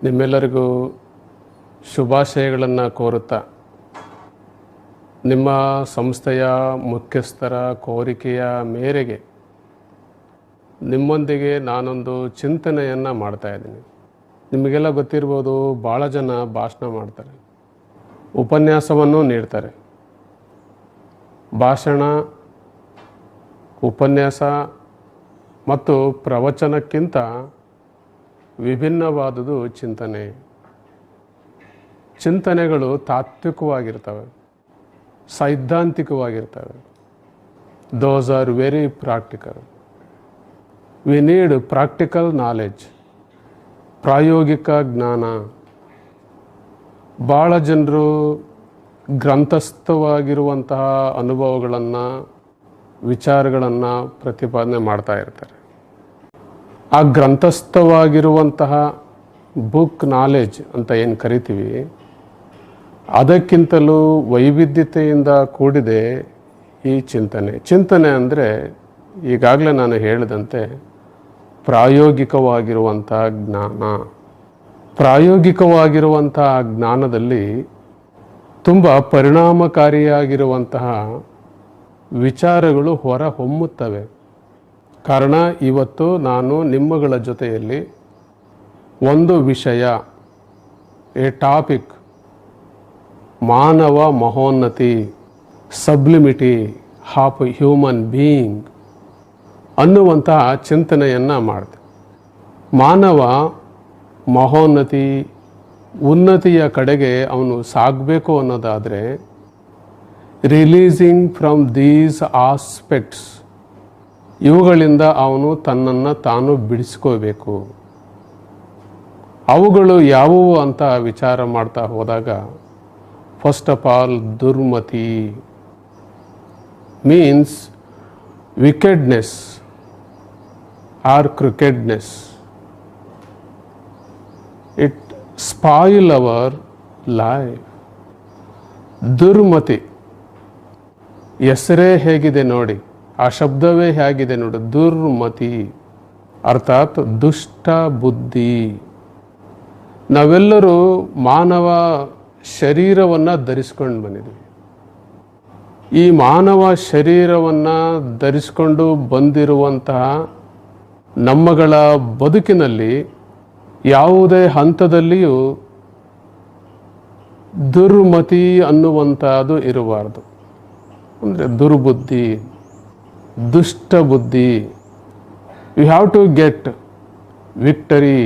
ನಿಮ್ಮೆಲ್ಲರಿಗೂ ಶುಭಾಶಯಗಳನ್ನು ಕೋರುತ್ತಾ ನಿಮ್ಮ ಸಂಸ್ಥೆಯ ಮುಖ್ಯಸ್ಥರ ಕೋರಿಕೆಯ ಮೇರೆಗೆ ನಿಮ್ಮೊಂದಿಗೆ ನಾನೊಂದು ಚಿಂತನೆಯನ್ನು ಮಾಡ್ತಾಯಿದ್ದೀನಿ. ನಿಮಗೆಲ್ಲ ಗೊತ್ತಿರ್ಬೋದು, ಭಾಳ ಜನ ಭಾಷಣ ಮಾಡ್ತಾರೆ, ಉಪನ್ಯಾಸವನ್ನು ನೀಡ್ತಾರೆ. ಭಾಷಣ, ಉಪನ್ಯಾಸ ಮತ್ತು ಪ್ರವಚನಕ್ಕಿಂತ ವಿಭಿನ್ನವಾದುದು ಚಿಂತನೆ. ಚಿಂತನೆಗಳು ತಾತ್ವಿಕವಾಗಿರ್ತವೆ, ಸೈದ್ಧಾಂತಿಕವಾಗಿರ್ತವೆ. Those are very practical. We need practical knowledge, ಪ್ರಾಯೋಗಿಕ ಜ್ಞಾನ. ಭಾಳ ಜನರು ಗ್ರಂಥಸ್ಥವಾಗಿರುವಂತಹ ಅನುಭವಗಳನ್ನು, ವಿಚಾರಗಳನ್ನು ಪ್ರತಿಪಾದನೆ ಮಾಡ್ತಾ ಇರ್ತಾರೆ. ಆ ಗ್ರಂಥಸ್ಥವಾಗಿರುವಂತಹ ಬುಕ್ ನಾಲೆಡ್ಜ್ ಅಂತ ಏನು ಕರಿತೀವಿ, ಅದಕ್ಕಿಂತಲೂ ವೈವಿಧ್ಯತೆಯಿಂದ ಕೂಡಿದೆ ಈ ಚಿಂತನೆ. ಚಿಂತನೆ ಅಂದರೆ ಈಗಾಗಲೇ ನಾನು ಹೇಳಿದಂತೆ ಪ್ರಾಯೋಗಿಕವಾಗಿರುವಂಥ ಜ್ಞಾನ. ಪ್ರಾಯೋಗಿಕವಾಗಿರುವಂತಹ ಜ್ಞಾನದಲ್ಲಿ ತುಂಬ ಪರಿಣಾಮಕಾರಿಯಾಗಿರುವಂತಹ ವಿಚಾರಗಳು ಹೊರ ಹೊಮ್ಮುತ್ತವೆ. ಕಾರಣ, ಇವತ್ತು ನಾನು ನಿಮ್ಮಗಳ ಜೊತೆಯಲ್ಲಿ ಒಂದು ವಿಷಯ, ಎ ಟಾಪಿಕ್, ಮಾನವ ಮಹೋನ್ನತಿ, ಸಬ್ಲಿಮಿಟಿ ಆಫ್ ಹ್ಯೂಮನ್ ಬೀಯಿಂಗ್ ಅನ್ನುವಂತಹ ಚಿಂತನೆಯನ್ನು ಮಾಡಿದೆ. ಮಾನವ ಮಹೋನ್ನತಿ, ಉನ್ನತಿಯ ಕಡೆಗೆ ಅವನು ಸಾಗಬೇಕು ಅನ್ನೋದಾದರೆ ರಿಲೀಸಿಂಗ್ ಫ್ರಮ್ ದೀಸ್ ಆಸ್ಪೆಕ್ಟ್ಸ್, ಇವುಗಳಿಂದ ಅವನು ತನ್ನನ್ನು ತಾನು ಬಿಡಿಸ್ಕೋಬೇಕು. ಅವುಗಳು ಯಾವುವು ಅಂತ ವಿಚಾರ ಮಾಡ್ತಾ ಹೋದಾಗ, ಫಸ್ಟ್ ಆಫ್ ಆಲ್ ದುರ್ಮತಿ means wickedness or crookedness. It spoil our life. ದುರ್ಮತಿ ಹೆಸರೇ ಹೇಗಿದೆ ನೋಡಿ, ಆ ಶಬ್ದವೇ ಹೇಗಿದೆ ನೋಡಿ, ದುರ್ಮತಿ ಅರ್ಥಾತ್ ದುಷ್ಟ ಬುದ್ಧಿ. ನಾವೆಲ್ಲರೂ ಮಾನವ ಶರೀರವನ್ನು ಧರಿಸ್ಕೊಂಡು ಬಂದಿದ್ವಿ. ಈ ಮಾನವ ಶರೀರವನ್ನು ಧರಿಸ್ಕೊಂಡು ಬಂದಿರುವಂತಹ ನಮ್ಮಗಳ ಬದುಕಿನಲ್ಲಿ ಯಾವುದೇ ಹಂತದಲ್ಲಿಯೂ ದುರ್ಮತಿ ಅನ್ನುವಂಥದ್ದು ಇರಬಾರ್ದು. ಅಂದರೆ ದುರ್ಬುದ್ಧಿ, ದುಷ್ಟ ಬುದ್ಧಿ. You have to get victory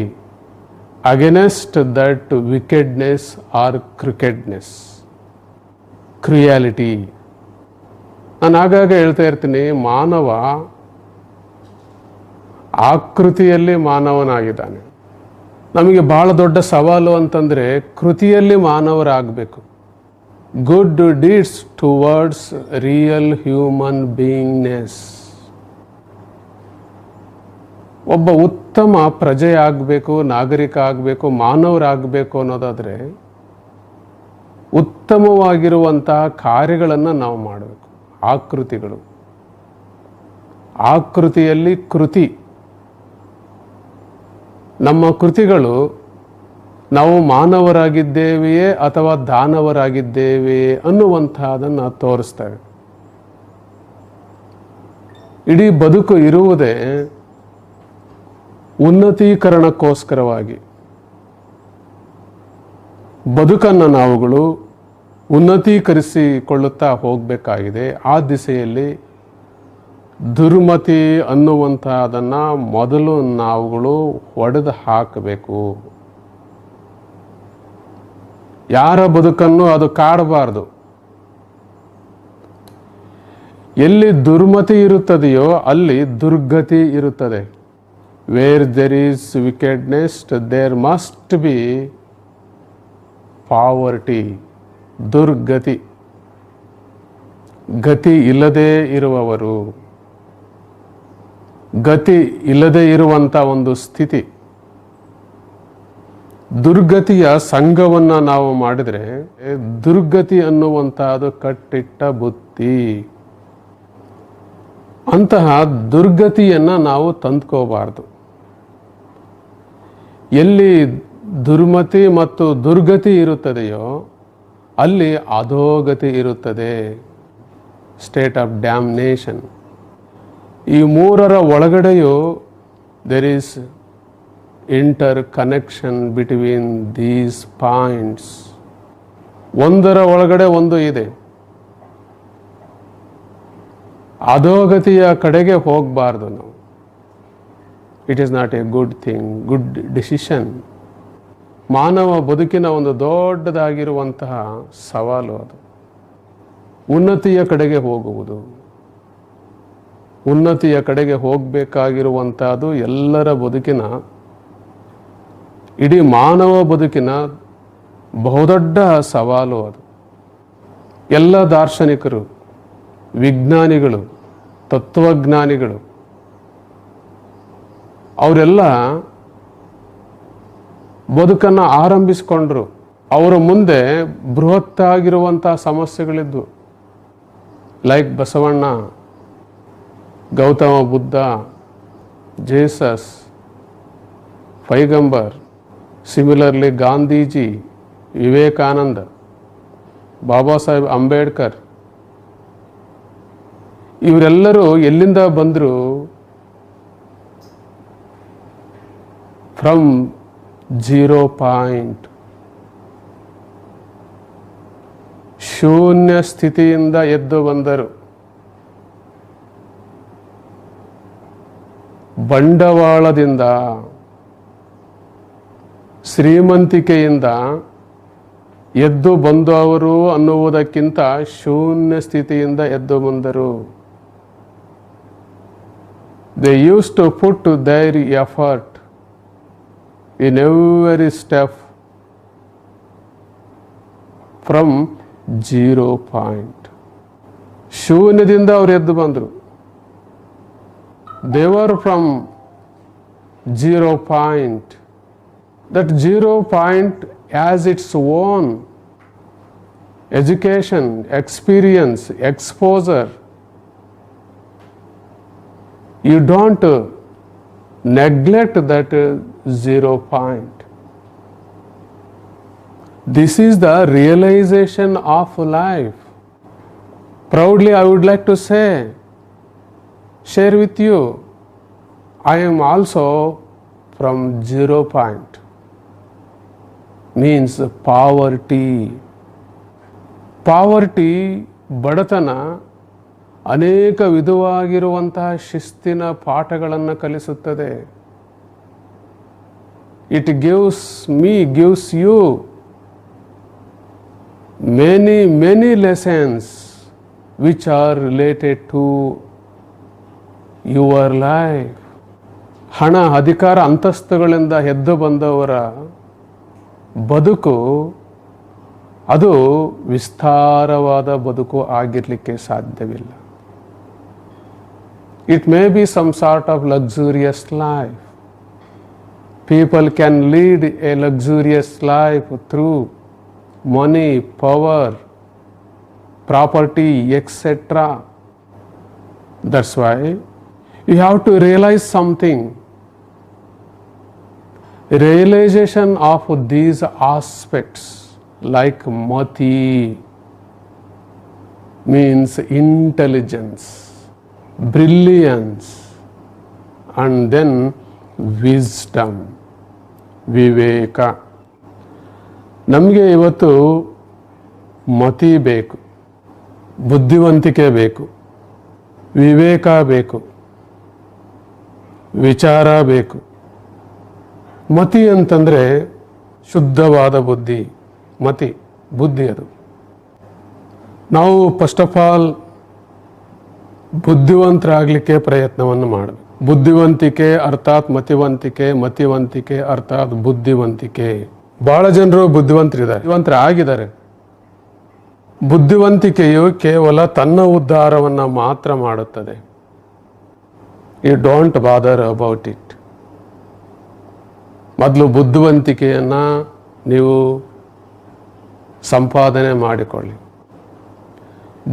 against that wickedness or crookedness, cruelty. ನಾನು ಆಗಾಗ ಹೇಳ್ತಾ ಇರ್ತೀನಿ, ಮಾನವ ಆಕೃತಿಯಲ್ಲಿ ಮಾನವನಾಗಿದ್ದಾನೆ. ನಮಗೆ ಭಾಳ ದೊಡ್ಡ ಸವಾಲು ಅಂತಂದರೆ ಕೃತಿಯಲ್ಲಿ ಮಾನವರಾಗಬೇಕು. Good deeds towards real human beingness. ಒಬ್ಬ ಉತ್ತಮ ಪ್ರಜೆ ಆಗಬೇಕು, ನಾಗರಿಕ ಆಗಬೇಕು, ಮಾನವರಾಗಬೇಕು ಅನ್ನೋದಾದರೆ ಉತ್ತಮವಾಗಿರುವಂತಹ ಕಾರ್ಯಗಳನ್ನು ನಾವು ಮಾಡಬೇಕು. ಆಕೃತಿಗಳು, ಆಕೃತಿಯಲ್ಲಿ ಕೃತಿ. ನಮ್ಮ ಕೃತಿಗಳು ನಾವು ಮಾನವರಾಗಿದ್ದೇವೆಯೇ ಅಥವಾ ದಾನವರಾಗಿದ್ದೇವೆಯೇ ಅನ್ನುವಂತಹದನ್ನು ತೋರಿಸ್ತವೆ. ಇಡೀ ಬದುಕು ಇರುವುದೇ ಉನ್ನತೀಕರಣಕ್ಕೋಸ್ಕರವಾಗಿ. ಬದುಕನ್ನು ನಾವುಗಳು ಉನ್ನತೀಕರಿಸಿಕೊಳ್ಳುತ್ತಾ ಹೋಗಬೇಕಾಗಿದೆ. ಆ ದಿಸೆಯಲ್ಲಿ ದುರ್ಮತಿ ಅನ್ನುವಂತಹದನ್ನು ಮೊದಲು ನಾವುಗಳು ಒಡೆದು ಹಾಕಬೇಕು. ಯಾರ ಬದುಕನ್ನು ಅದು ಕಾಡಬಾರ್ದು. ಎಲ್ಲಿ ದುರ್ಮತಿ ಇರುತ್ತದೆಯೋ ಅಲ್ಲಿ ದುರ್ಗತಿ ಇರುತ್ತದೆ. Where there is wickedness there must be poverty. ದುರ್ಗತಿ, ಗತಿ ಇಲ್ಲದೇ ಇರುವವರು, ಗತಿ ಇಲ್ಲದೇ ಇರುವಂಥ ಒಂದು ಸ್ಥಿತಿ. ದುರ್ಗತಿಯ ಸಂಘವನ್ನು ನಾವು ಮಾಡಿದರೆ ದುರ್ಗತಿ ಅನ್ನುವಂಥದ್ದು ಕಟ್ಟಿಟ್ಟ ಬುತ್ತಿ. ಅಂತಹ ದುರ್ಗತಿಯನ್ನು ನಾವು ತಂದ್ಕೋಬಾರ್ದು. ಎಲ್ಲಿ ದುರ್ಮತಿ ಮತ್ತು ದುರ್ಗತಿ ಇರುತ್ತದೆಯೋ ಅಲ್ಲಿ ಅಧೋಗತಿ ಇರುತ್ತದೆ, ಸ್ಟೇಟ್ ಆಫ್ ಡ್ಯಾಮ್ನೇಷನ್. ಈ ಮೂರರ ಒಳಗಡೆಯೂ there is inter connection between these points. ಒಂದರ ಒಳಗಡೆ ಒಂದು ಇದೆ. ಅಧೋಗತಿಯ ಕಡೆಗೆ ಹೋಗಬಾರ್ದು ನಾವು. It is not a good thing, good decision. ಮಾನವ ಬದುಕಿನ ಒಂದು ದೊಡ್ಡದಾಗಿರುವಂತಹ ಸವಾಲು ಅದು. ಉನ್ನತಿಯ ಕಡೆಗೆ ಹೋಗುವುದು, ಉನ್ನತಿಯ ಕಡೆಗೆ ಹೋಗಬೇಕಾಗಿರುವಂಥದ್ದು ಎಲ್ಲರ ಬದುಕಿನ, ಇಡೀ ಮಾನವ ಬದುಕಿನ ಬಹುದೊಡ್ಡ ಸವಾಲು ಅದು. ಎಲ್ಲ ದಾರ್ಶನಿಕರು, ವಿಜ್ಞಾನಿಗಳು, ತತ್ವಜ್ಞಾನಿಗಳು ಅವರೆಲ್ಲ ಬದುಕನ್ನು ಆರಂಭಿಸಿಕೊಂಡ್ರು. ಅವರ ಮುಂದೆ ಬೃಹತ್ತಾಗಿರುವಂಥ ಸಮಸ್ಯೆಗಳಿದ್ವು. ಲೈಕ್ ಬಸವಣ್ಣ, ಗೌತಮ ಬುದ್ಧ, ಜೇಸಸ್, ಪೈಗಂಬರ್, ಸಿಮಿಲರ್ಲಿ ಗಾಂಧೀಜಿ, ವಿವೇಕಾನಂದ, ಬಾಬಾ ಸಾಹೇಬ್ ಅಂಬೇಡ್ಕರ್. ಇವರೆಲ್ಲರೂ ಎಲ್ಲಿಂದ ಬಂದರು? ಫ್ರಮ್ 0 ಪಾಯಿಂಟ್, ಶೂನ್ಯ ಸ್ಥಿತಿಯಿಂದ ಎದ್ದು ಬಂದರು. ಬಂಡವಾಳದಿಂದ, ಶ್ರೀಮಂತಿಕೆಯಿಂದ ಎದ್ದು ಬಂದವರು ಅನ್ನುವುದಕ್ಕಿಂತ ಶೂನ್ಯ ಸ್ಥಿತಿಯಿಂದ ಎದ್ದು ಬಂದರು. They used to put their effort in every step from 0 point. ಶೂನ್ಯದಿಂದ ಅವರು ಎದ್ದು ಬಂದರು. They were from 0 point. That 0 point has its own education, experience, exposure. You don't neglect that 0 point. This is the realization of life. Proudly I would like to share with you, I am also from 0 point. Means poverty. Poverty, ಬಡತನ ಅನೇಕ ವಿಧವಾಗಿರುವಂತಹ ಶಿಸ್ತಿನ ಪಾಠಗಳನ್ನು ಕಲಿಸುತ್ತದೆ. It gives you many lessons which are related to your life. ಹಣ, ಅಧಿಕಾರ, ಅಂತಸ್ತುಗಳಿಂದ ಎದ್ದು ಬಂದವರ ಬದುಕು ಅದು ವಿಸ್ತಾರವಾದ ಬದುಕು ಆಗಿರಲಿಕ್ಕೆ ಸಾಧ್ಯವಿಲ್ಲ. It may be some sort of luxurious life. People can lead a luxurious life through money, power, property, etc. That's why you have to realize something. Realization of these aspects like mati means intelligence, brilliance, and then wisdom, viveka. ನಮಗೆ ಇವತ್ತು ಮತಿ ಬೇಕು, ಬುದ್ಧಿವಂತಿಕೆ ಬೇಕು, ವಿವೇಕ ಬೇಕು, ವಿಚಾರ ಬೇಕು. ಮತಿ ಅಂತಂದರೆ ಶುದ್ಧವಾದ ಬುದ್ಧಿ. ಮತಿ ಬುದ್ಧಿ ಅದು. ನಾವು ಫಸ್ಟ್ ಆಫ್ ಆಲ್ ಬುದ್ಧಿವಂತರಾಗಲಿಕ್ಕೆ ಪ್ರಯತ್ನವನ್ನು ಮಾಡಬೇಕು. ಬುದ್ಧಿವಂತಿಕೆ ಅರ್ಥಾತ್ ಮತಿವಂತಿಕೆ, ಮತಿವಂತಿಕೆ ಅರ್ಥಾತ್ ಬುದ್ಧಿವಂತಿಕೆ. ಬಹಳ ಜನರು ಬುದ್ಧಿವಂತರಾಗಿದ್ದಾರೆ. ಬುದ್ಧಿವಂತಿಕೆಯು ಕೇವಲ ತನ್ನ ಉದ್ಧಾರವನ್ನು ಮಾತ್ರ ಮಾಡುತ್ತದೆ. You don't bother about it. ಮೊದಲು ಬುದ್ಧಿವಂತಿಕೆಯನ್ನು ನೀವು ಸಂಪಾದನೆ ಮಾಡಿಕೊಳ್ಳಿ.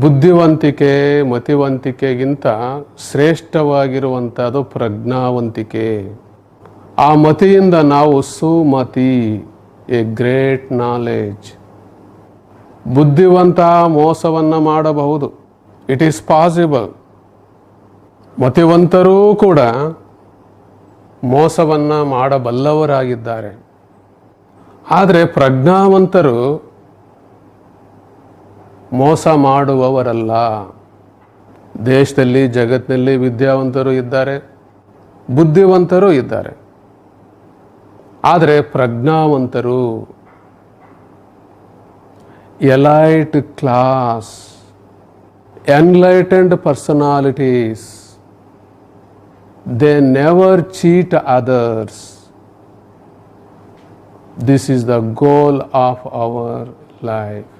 ಬುದ್ಧಿವಂತಿಕೆ ಮತಿವಂತಿಕೆಗಿಂತ ಶ್ರೇಷ್ಠವಾಗಿರುವಂಥದ್ದು ಪ್ರಜ್ಞಾವಂತಿಕೆ. ಆ ಮತಿಯಿಂದ ನಾವು ಸುಮತಿ ಎ ಗ್ರೇಟ್ ನಾಲೆಜ್. ಬುದ್ಧಿವಂತ ಮೋಸವನ್ನು ಮಾಡಬಹುದು. It is possible. ಮತಿವಂತರೂ ಕೂಡ ಮೋಸವನ್ನು ಮಾಡಬಲ್ಲವರಾಗಿದ್ದಾರೆ. ಆದರೆ ಪ್ರಜ್ಞಾವಂತರು ಮೋಸ ಮಾಡುವವರಲ್ಲ. ದೇಶದಲ್ಲಿ ಜಗತ್ತಿನಲ್ಲಿ ವಿದ್ಯಾವಂತರು ಇದ್ದಾರೆ, ಬುದ್ಧಿವಂತರು ಇದ್ದಾರೆ. ಆದರೆ ಪ್ರಜ್ಞಾವಂತರು, elite class, enlightened personalities, they never cheat others. This is the goal of our life.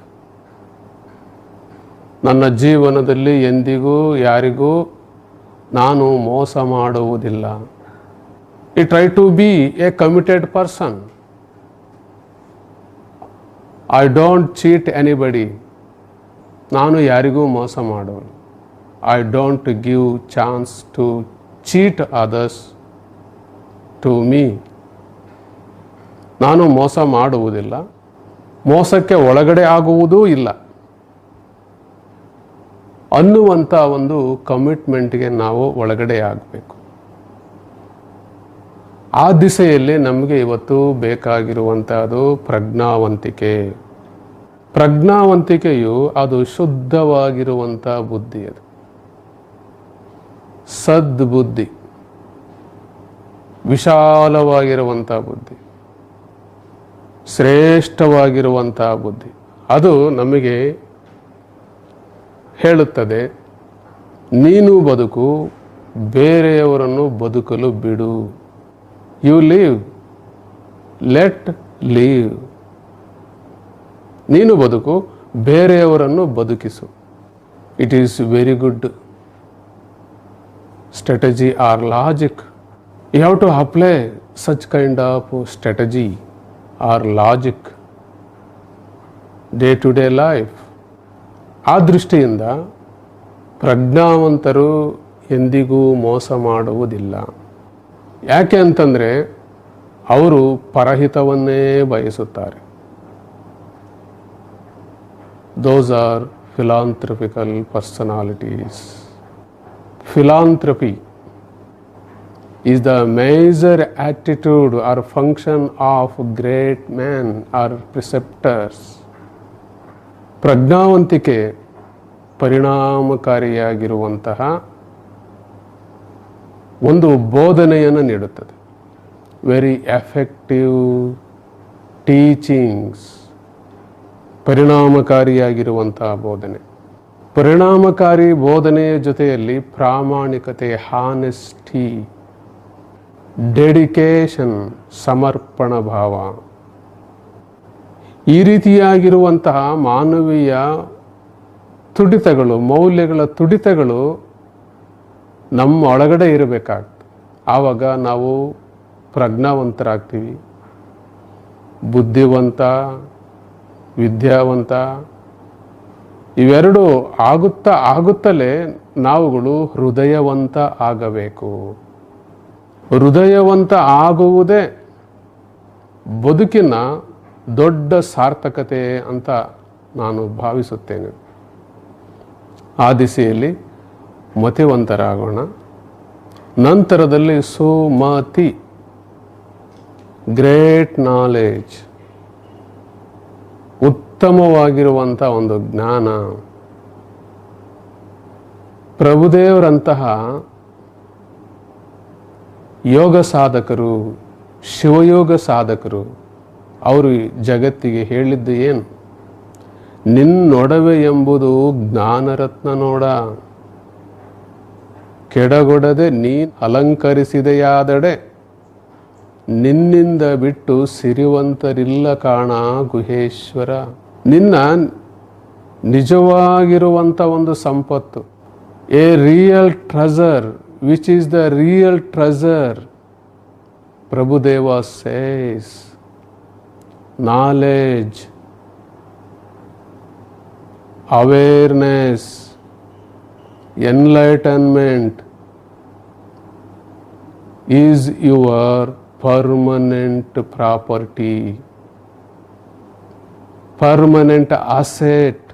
ನನ್ನ ಜೀವನದಲ್ಲಿ ಎಂದಿಗೂ ಯಾರಿಗೂ ನಾನು ಮೋಸ ಮಾಡುವುದಿಲ್ಲ. I try to be a committed person. I don't cheat anybody. ನಾನು ಯಾರಿಗೂ ಮೋಸ ಮಾಡೋನು. I don't give chance to cheat others to me. ನಾನು ಮೋಸ ಮಾಡುವುದಿಲ್ಲ, ಮೋಸಕ್ಕೆ ಒಳಗಡೆ ಆಗುವುದೂ ಇಲ್ಲ ಅನ್ನುವಂಥ ಒಂದು ಕಮಿಟ್ಮೆಂಟ್ಗೆ ನಾವು ಒಳಗಡೆ ಆಗಬೇಕು. ಆ ದಿಸೆಯಲ್ಲಿ ನಮಗೆ ಇವತ್ತು ಬೇಕಾಗಿರುವಂಥದ್ದು ಪ್ರಜ್ಞಾವಂತಿಕೆ. ಪ್ರಜ್ಞಾವಂತಿಕೆಯು ಅದು ಶುದ್ಧವಾಗಿರುವಂಥ ಬುದ್ಧಿ. ಅದು ಸದ್ಬುದ್ಧಿ, ವಿಶಾಲವಾಗಿರುವಂಥ ಬುದ್ಧಿ, ಶ್ರೇಷ್ಠವಾಗಿರುವಂಥ ಬುದ್ಧಿ. ಅದು ನಮಗೆ ಹೇಳುತ್ತದೆ, ನೀನು ಬದುಕು, ಬೇರೆಯವರನ್ನು ಬದುಕಲು ಬಿಡು. You live, let live. ನೀನು ಬದುಕು, ಬೇರೆಯವರನ್ನು ಬದುಕಿಸು. It is very good strategy or logic. You have to apply such kind of strategy or logic day to day life. ಆ ದೃಷ್ಟಿಯಿಂದ ಪ್ರಜ್ಞಾವಂತರು ಎಂದಿಗೂ ಮೋಸ ಮಾಡುವುದಿಲ್ಲ. ಯಾಕೆ ಅಂತಂದರೆ ಅವರು ಪರಹಿತವನ್ನೇ ಬಯಸುತ್ತಾರೆ. Those are philanthropical personalities. Philanthropy is the major attitude or function of great men or preceptors. ಪ್ರಜ್ಞಾವಂತಿಕೆ ಪರಿಣಾಮಕಾರಿಯಾಗಿರುವಂತಹ ಒಂದು ಬೋಧನೆಯನ್ನು ನೀಡುತ್ತದೆ. ವೆರಿ ಎಫೆಕ್ಟಿವ್ ಟೀಚಿಂಗ್ಸ್, ಪರಿಣಾಮಕಾರಿಯಾಗಿರುವಂತಹ ಬೋಧನೆ. ಪರಿಣಾಮಕಾರಿ ಬೋಧನೆಯ ಜೊತೆಯಲ್ಲಿ ಪ್ರಾಮಾಣಿಕತೆ, ಹಾನೆಸ್ಟಿ, ಡೆಡಿಕೇಶನ್, ಸಮರ್ಪಣ ಭಾವ, ಈ ರೀತಿಯಾಗಿರುವಂತಹ ಮಾನವೀಯ ತುಡಿತಗಳು, ಮೌಲ್ಯಗಳ ತುಡಿತಗಳು ನಮ್ಮ ಒಳಗಡೆ ಇರಬೇಕಾಗ್ತದೆ. ಆವಾಗ ನಾವು ಪ್ರಜ್ಞಾವಂತರಾಗ್ತೀವಿ. ಬುದ್ಧಿವಂತ, ವಿದ್ಯಾವಂತ ಇವೆರಡು ಆಗುತ್ತಲೇ ನಾವುಗಳು ಹೃದಯವಂತ ಆಗಬೇಕು. ಹೃದಯವಂತ ಆಗುವುದೇ ಬದುಕಿನ ದೊಡ್ಡ ಸಾರ್ಥಕತೆ ಅಂತ ನಾನು ಭಾವಿಸುತ್ತೇನೆ. ಆ ದಿಸೆಯಲ್ಲಿ ಮತಿವಂತರಾಗೋಣ. ನಂತರದಲ್ಲಿ ಸುಮತಿ, ಗ್ರೇಟ್ ನಾಲೆಜ್, ಉತ್ತಮವಾಗಿರುವಂಥ ಒಂದು ಜ್ಞಾನ. ಪ್ರಭುದೇವರಂತಹ ಯೋಗ ಸಾಧಕರು, ಶಿವಯೋಗ ಸಾಧಕರು, ಅವರು ಜಗತ್ತಿಗೆ ಹೇಳಿದ್ದು ಏನು? ನಿನ್ನೊಡವೆ ಎಂಬುದು ಜ್ಞಾನರತ್ನ ನೋಡ, ಕೆಡಗೊಡದೆ ನೀನು ಅಲಂಕರಿಸಿದೆಯಾದಡೆ, ನಿನ್ನಿಂದ ಬಿಟ್ಟು ಸಿರಿವಂತರಿಲ್ಲ ಕಾಣ ಗುಹೇಶ್ವರ. ನಿನ್ನ ನಿಜವಾಗಿರುವಂಥ ಒಂದು ಸಂಪತ್ತು, A real treasure, which is the real treasure. Prabhudeva says knowledge, awareness, enlightenment is your permanent property. Permanent asset.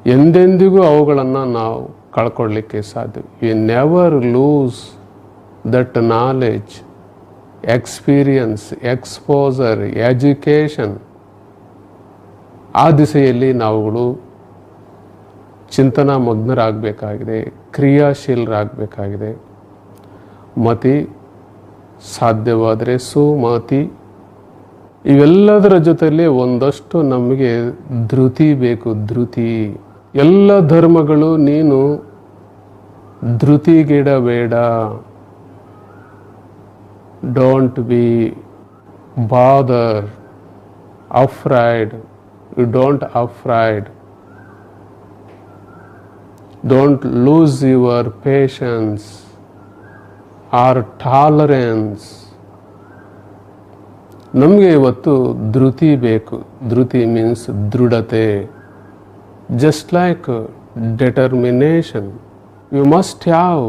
ಎಂದೆಂದಿಗೂ ಅವುಗಳನ್ನು ನಾವು ಕಳ್ಕೊಳ್ಳಿಕ್ಕೆ ಸಾಧ್ಯ. We never loose that knowledge, experience, exposure, education. ಆ ದಿಸೆಯಲ್ಲಿ ನಾವುಗಳು ಚಿಂತನಾ ಮಗ್ನರಾಗಬೇಕಾಗಿದೆ, ಕ್ರಿಯಾಶೀಲರಾಗಬೇಕಾಗಿದೆ. ಮತಿ, ಸಾಧ್ಯವಾದರೆ ಸುಮತಿ. ಇವೆಲ್ಲದರ ಜೊತೆಯಲ್ಲಿ ಒಂದಷ್ಟು ನಮಗೆ ಧೃತಿ ಬೇಕು. ಧೃತಿ. ಎಲ್ಲ ಧರ್ಮಗಳು ನೀನು ಧೃತಿಗಿಡಬೇಡ. Don't be bother, afraid. You don't afraid. Don't lose your patience or tolerance. ನಮಗೆ ಇವತ್ತು ಧೃತಿ ಬೇಕು. ಧೃತಿ ಮೀನ್ಸ್ ದೃಢತೆ. Just like determination, you must have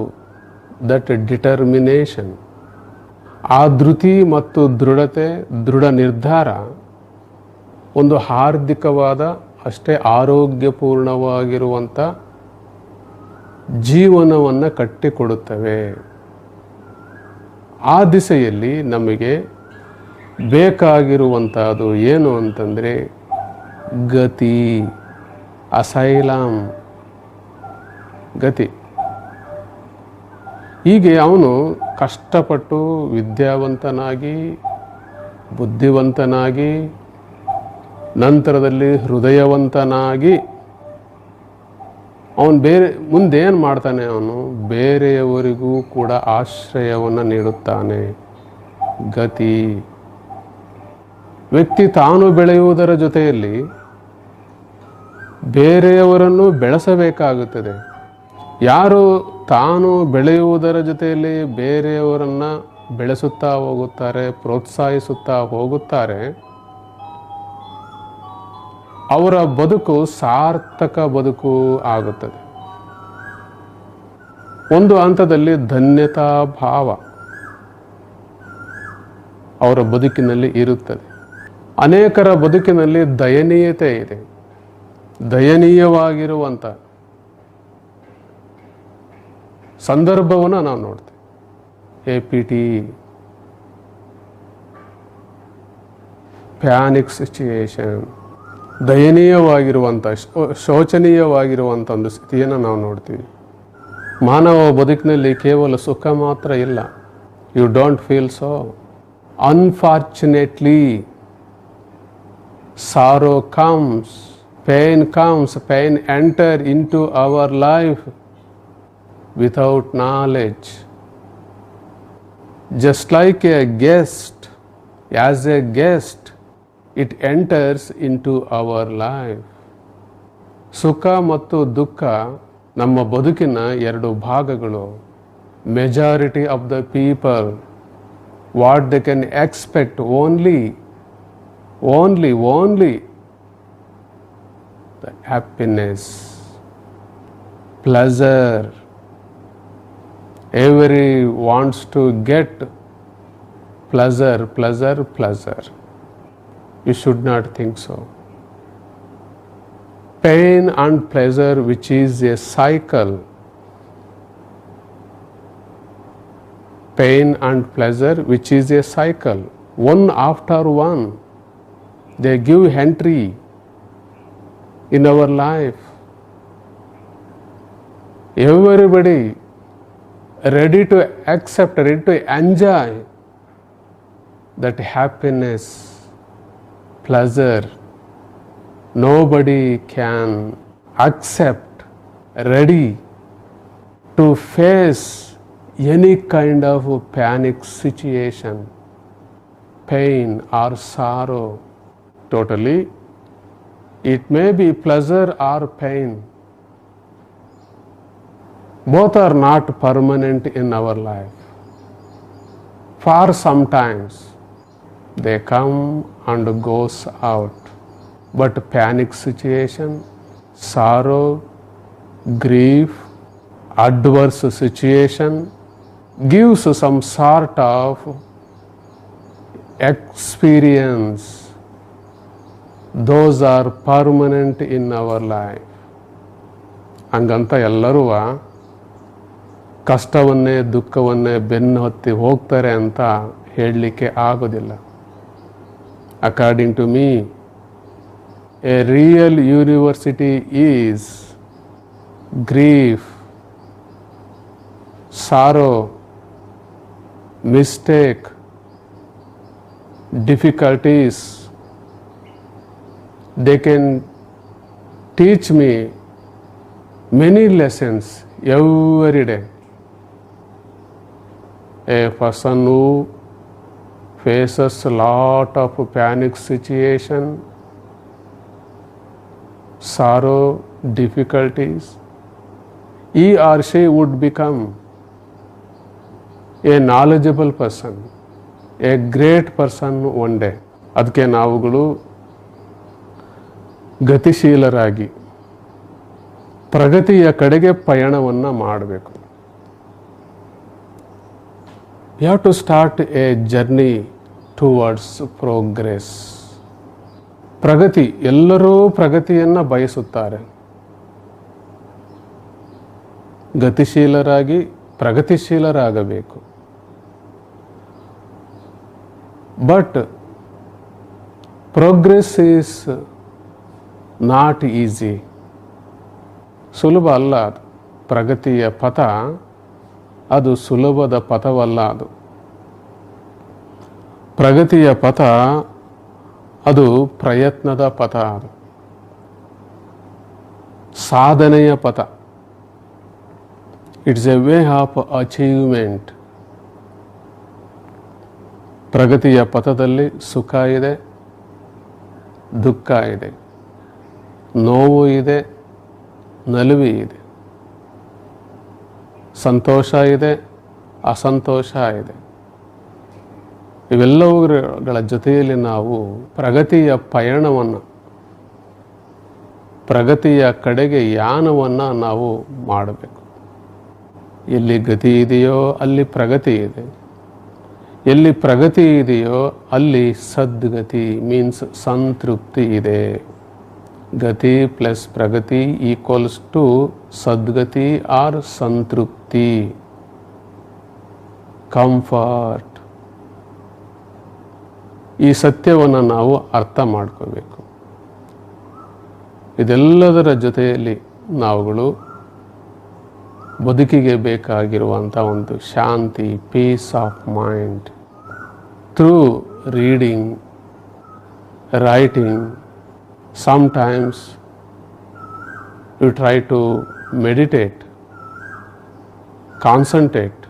that determination. ಆ ಧೃತಿ ಮತ್ತು ದೃಢತೆ, ದೃಢ ನಿರ್ಧಾರ ಒಂದು ಹಾರ್ದಿಕವಾದ, ಅಷ್ಟೇ ಆರೋಗ್ಯಪೂರ್ಣವಾಗಿರುವಂಥ ಜೀವನವನ್ನು ಕಟ್ಟಿಕೊಡುತ್ತವೆ. ಆ ದಿಸೆಯಲ್ಲಿ ನಮಗೆ ಬೇಕಾಗಿರುವಂಥದ್ದು ಏನು ಅಂತಂದರೆ ಗತಿ, ಅಸೈಲಂ, ಗತಿ. ಹೀಗೆ ಅವನು ಕಷ್ಟಪಟ್ಟು ವಿದ್ಯಾವಂತನಾಗಿ, ಬುದ್ಧಿವಂತನಾಗಿ, ನಂತರದಲ್ಲಿ ಹೃದಯವಂತನಾಗಿ ಅವನು ಮುಂದೇನು ಮಾಡ್ತಾನೆ? ಅವನು ಬೇರೆಯವರಿಗೂ ಕೂಡ ಆಶ್ರಯವನ್ನು ನೀಡುತ್ತಾನೆ. ಗತಿ. ವ್ಯಕ್ತಿ ತಾನು ಬೆಳೆಯುವುದರ ಜೊತೆಯಲ್ಲಿ ಬೇರೆಯವರನ್ನು ಬೆಳೆಸಬೇಕಾಗುತ್ತದೆ. ಯಾರು ತಾನು ಬೆಳೆಯುವುದರ ಜೊತೆಯಲ್ಲಿ ಬೇರೆಯವರನ್ನು ಬೆಳೆಸುತ್ತಾ ಹೋಗುತ್ತಾರೆ, ಪ್ರೋತ್ಸಾಹಿಸುತ್ತಾ ಹೋಗುತ್ತಾರೆ, ಅವರ ಬದುಕು ಸಾರ್ಥಕ ಬದುಕು ಆಗುತ್ತದೆ. ಒಂದು ಹಂತದಲ್ಲಿ ಧನ್ಯತಾ ಭಾವ ಅವರ ಬದುಕಿನಲ್ಲಿ ಇರುತ್ತದೆ. ಅನೇಕರ ಬದುಕಿನಲ್ಲಿ ದಯನೀಯತೆ ಇದೆ. ದಯನೀಯವಾಗಿರುವಂಥ ಸಂದರ್ಭವನ್ನು ನಾವು ನೋಡ್ತೇವೆ. APT, ಪ್ಯಾನಿಕ್ ಸಿಚುಯೇಷನ್, ದಯನೀಯವಾಗಿರುವಂಥ, ಶೋಚನೀಯವಾಗಿರುವಂಥ ಒಂದು ಸ್ಥಿತಿಯನ್ನು ನಾವು ನೋಡ್ತೀವಿ. ಮಾನವ ಬದುಕಿನಲ್ಲಿ ಕೇವಲ ಸುಖ ಮಾತ್ರ ಇಲ್ಲ. You don't feel so. Unfortunately, sorrow comes, pain comes, pain enter into our life without knowledge. Just like a guest, as a guest, it enters into our life. ಸುಖ ಮತ್ತು ದುಃಖ ನಮ್ಮ ಬದುಕಿನ ಎರಡು ಭಾಗಗಳು. Majority of the people, what they can expect only the happiness, pleasure. Every wants to get pleasure. You should not think so. Pain and pleasure, which is a cycle. Pain and pleasure, which is a cycle. One after one, they give entry in our life. Everybody ready to accept, ready to enjoy that happiness, pleasure. Nobody can accept, ready to face any kind of panic situation, pain or sorrow. Totally, it may be pleasure or pain. Both are not permanent in our life. For sometimes they come and goes out. But panic situation, sorrow, grief, adverse situation gives some sort of experience, those are permanent in our life. ಹಂಗಂತ ಎಲ್ಲರೂ ಕಷ್ಟವನ್ನೇ ದುಃಖವನ್ನೇ ಬೆನ್ನು ಹತ್ತಿ ಹೋಗ್ತಾರೆ ಅಂತ ಹೇಳಲಿಕ್ಕೆ ಆಗೋದಿಲ್ಲ. According to me, a real university is grief, sorrow, mistake, difficulties. They can teach me many lessons every day. A person who faces a lot of panic situation, sorrow, difficulties, he or she would become a knowledgeable person, a great person one day. ಅದಕ್ಕೆ ನಾವುಗಳು ಗತಿಶೀಲರಾಗಿ ಪ್ರಗತಿಯ ಕಡೆಗೆ ಪಯಣವನ್ನು ಮಾಡಬೇಕು. You have to start a journey towards progress. ಪ್ರಗತಿ, ಎಲ್ಲರೂ ಪ್ರಗತಿಯನ್ನು ಬಯಸುತ್ತಾರೆ. ಗತಿಶೀಲರಾಗಿ ಪ್ರಗತಿಶೀಲರಾಗಬೇಕು. But progress is not easy. ಸುಲಭ ಅಲ್ಲ ಅದು. ಪ್ರಗತಿಯ ಪಥ ಅದು ಸುಲಭದ ಪಥವಲ್ಲ. ಅದು ಪ್ರಗತಿಯ ಪಥ ಅದು ಪ್ರಯತ್ನದ ಪಥ, ಅದು ಸಾಧನೆಯ ಪಥ. It's A way of achievement. ಪ್ರಗತಿಯ ಪಥದಲ್ಲಿ ಸುಖ ಇದೆ, ದುಃಖ ಇದೆ, ನೋವು ಇದೆ, ನಲಿವು ಇದೆ, ಸಂತೋಷ ಇದೆ, ಅಸಂತೋಷ ಇದೆ. ಇವೆಲ್ಲವುಗಳ ಜೊತೆಯಲ್ಲಿ ನಾವು ಪ್ರಗತಿಯ ಪಯಣವನ್ನು, ಪ್ರಗತಿಯ ಕಡೆಗೆ ಯಾನವನ್ನು ನಾವು ಮಾಡಬೇಕು. ಎಲ್ಲಿ ಗತಿ ಇದೆಯೋ ಅಲ್ಲಿ ಪ್ರಗತಿ ಇದೆ. ಎಲ್ಲಿ ಪ್ರಗತಿ ಇದೆಯೋ ಅಲ್ಲಿ ಸದ್ಗತಿ ಮೀನ್ಸ್ ಸಂತೃಪ್ತಿ ಇದೆ. ಗತಿ ಪ್ಲಸ್ ಪ್ರಗತಿ ಈಕ್ವಲ್ಸ್ ಟು ಸದ್ಗತಿ ಆರ್ ಸಂತೃಪ್ತಿ, ಕಂಫರ್ಟ್. ಈ ಸತ್ಯವನ್ನು ನಾವು ಅರ್ಥ ಮಾಡ್ಕೋಬೇಕು. ಇದೆಲ್ಲದರ ಜೊತೆಯಲ್ಲಿ ನಾವುಗಳು ಬದುಕಿಗೆ ಬೇಕಾಗಿರುವಂಥ ಒಂದು ಶಾಂತಿ, peace of mind, through reading, writing. Sometimes you try to meditate, concentrate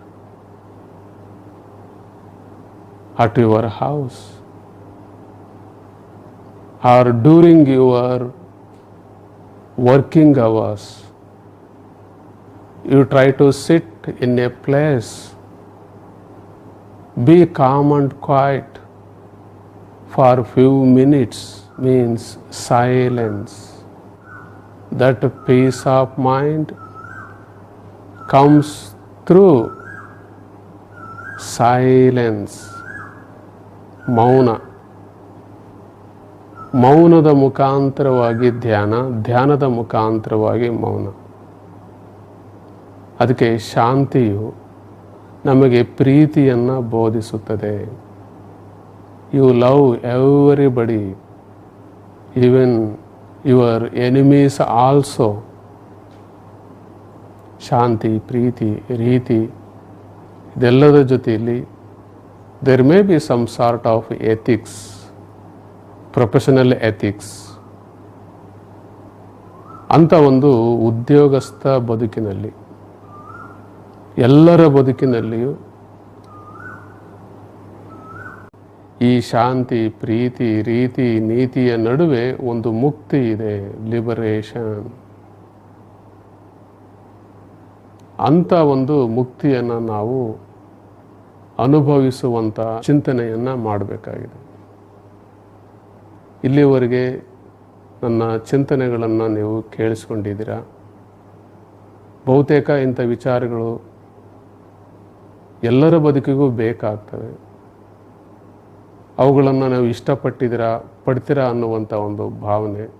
at your house or during your working hours. You try to sit in a place, be calm and quiet for few minutes, means silence. That peace of mind comes through silence, ಮೌನ. ಮೌನದ ಮುಖಾಂತರವಾಗಿ ಧ್ಯಾನ, ಧ್ಯಾನದ ಮುಖಾಂತರವಾಗಿ ಮೌನ. ಅದಕ್ಕೆ ಶಾಂತಿಯು ನಮಗೆ ಪ್ರೀತಿಯನ್ನು ಬೋಧಿಸುತ್ತದೆ. You love everybody, even your enemies also. ಶಾಂತಿ, ಪ್ರೀತಿ, ರೀತಿ ಇದೆಲ್ಲದ ಜೊತೆಯಲ್ಲಿ there may be some sort of ethics, professional ethics. ಅಂಥ ಒಂದು ಉದ್ಯೋಗಸ್ಥ ಬದುಕಿನಲ್ಲಿ, ಎಲ್ಲರ ಬದುಕಿನಲ್ಲಿಯೂ ಈ ಶಾಂತಿ, ಪ್ರೀತಿ, ರೀತಿ, ನೀತಿಯ ನಡುವೆ ಒಂದು ಮುಕ್ತಿ ಇದೆ, ಲಿಬರೇಷನ್. ಅಂಥ ಒಂದು ಮುಕ್ತಿಯನ್ನು ನಾವು ಅನುಭವಿಸುವಂಥ ಚಿಂತನೆಯನ್ನು ಮಾಡಬೇಕಾಗಿದೆ. ಇಲ್ಲಿವರೆಗೆ ನನ್ನ ಚಿಂತನೆಗಳನ್ನು ನೀವು ಕೇಳಿಸ್ಕೊಂಡಿದ್ದೀರಾ. ಬಹುತೇಕ ಇಂಥ ವಿಚಾರಗಳು ಎಲ್ಲರ ಬದುಕಿಗೂ ಬೇಕಾಗ್ತವೆ. ಅವುಗಳನ್ನು ನಾವು ಪಡ್ತೀರಾ ಅನ್ನುವಂಥ ಒಂದು ಭಾವನೆ.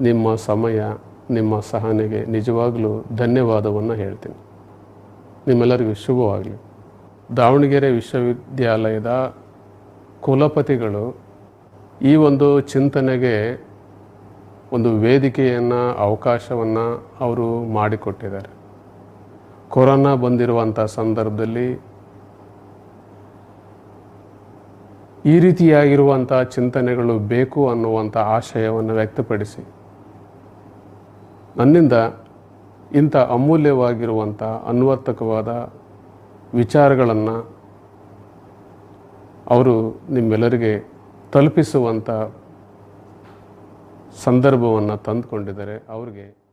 ನಿಮ್ಮ ಸಮಯ, ನಿಮ್ಮ ಸಹನೆಗೆ ನಿಜವಾಗಲೂ ಧನ್ಯವಾದವನ್ನು ಹೇಳ್ತೀನಿ. ನಿಮ್ಮೆಲ್ಲರಿಗೂ ಶುಭವಾಗಲಿ. ದಾವಣಗೆರೆ ವಿಶ್ವವಿದ್ಯಾಲಯದ ಕುಲಪತಿಗಳು ಈ ಒಂದು ಚಿಂತನೆಗೆ ಒಂದು ವೇದಿಕೆಯನ್ನು, ಅವಕಾಶವನ್ನು ಅವರು ಮಾಡಿಕೊಟ್ಟಿದ್ದಾರೆ. ಕೊರೋನಾ ಬಂದಿರುವಂಥ ಸಂದರ್ಭದಲ್ಲಿ ಈ ರೀತಿಯಾಗಿರುವಂಥ ಚಿಂತನೆಗಳು ಬೇಕು ಅನ್ನುವಂಥ ಆಶಯವನ್ನು ವ್ಯಕ್ತಪಡಿಸಿ ನನ್ನಿಂದ ಇಂಥ ಅಮೂಲ್ಯವಾಗಿರುವಂಥ ಅನ್ವರ್ಥಕವಾದ ವಿಚಾರಗಳನ್ನು ಅವರು ನಿಮ್ಮೆಲ್ಲರಿಗೆ ತಲುಪಿಸುವಂಥ ಸಂದರ್ಭವನ್ನು ತಂದುಕೊಂಡಿದ್ದಾರೆ. ಅವರಿಗೆ